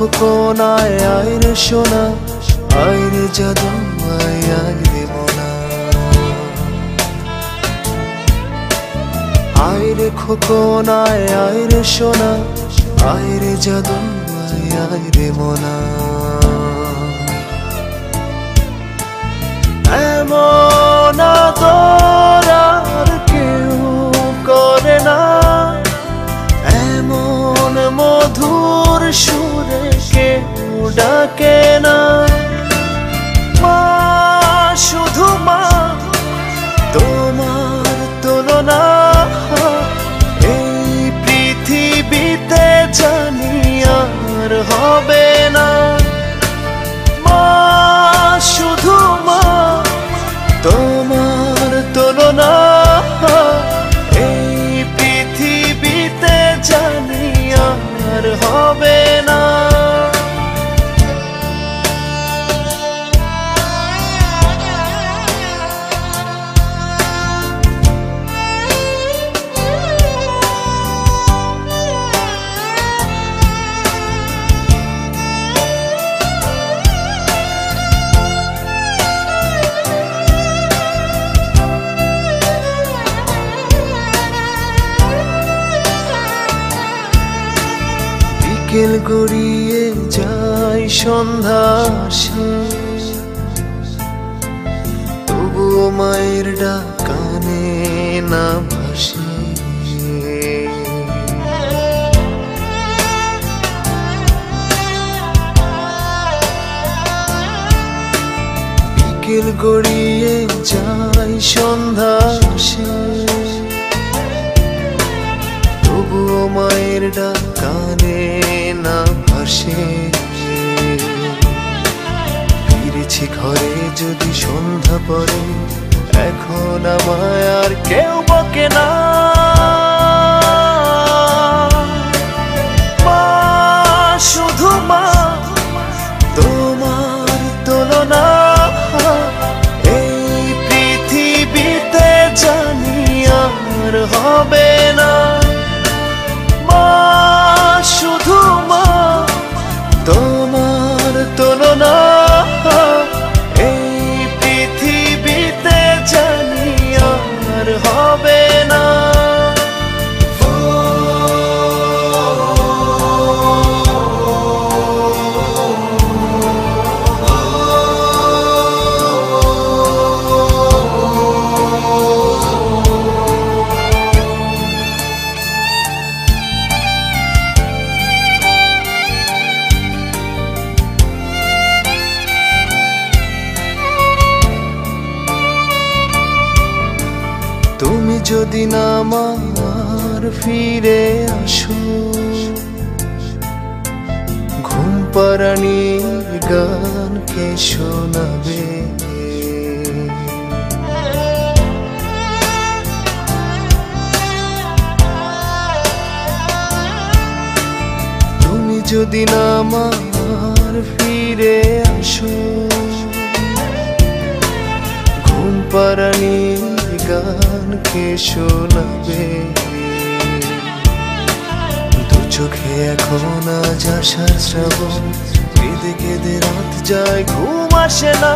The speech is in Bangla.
খোকনায় আয় রে সোনা, আয় রে জাদু, আয় আয় রে মোনা। আয় রে খোকনায় আয় রে সোনা, আয় রে জাদু, আয় আয় রে মোনা। এমন আদর আর কেউ করে না, এমন মধুর সুরে কেউ ডাকে না। মা শুধু মা, তোমার তুলনা এই পৃথিবীতে জানি আর হবে না। মা শুধু মা, তোমার তুলনা এই পৃথিবীতে জানি আর হবে না। বিকেল গড়িয়ে যায় সন্ধ্যা আসে, তবুও মায়ের ডাক কানে না ভাসে। বিকেল গড়িয়ে যায় সন্ধ্যা আসে, তবুও মায়ের ডাক কানে না ভাসে। ফিরেছি ঘরে যদি সন্ধ্যা পড়ে, এখন আমায় আর কেউ বকে না। মা শুধু মা, তোমার তুলনা এই পৃথিবীতে জানি আর হবে না। মা শুধু মা, তোমার তুলনা এই পৃথিবীতে জানি আর হবে না। তুমি যদি না আমার ফিরে আসো, ঘুম পাড়ানির গান কে শোনাবে। তুমি যদি না আমার ফিরে আসো, ঘুম পাড়ানির গান কে শোনাবে। দু চোখে এখন আজ আশার শ্রাবণ, কেঁদে কেঁদে রাত যায়, ঘুম আসে না।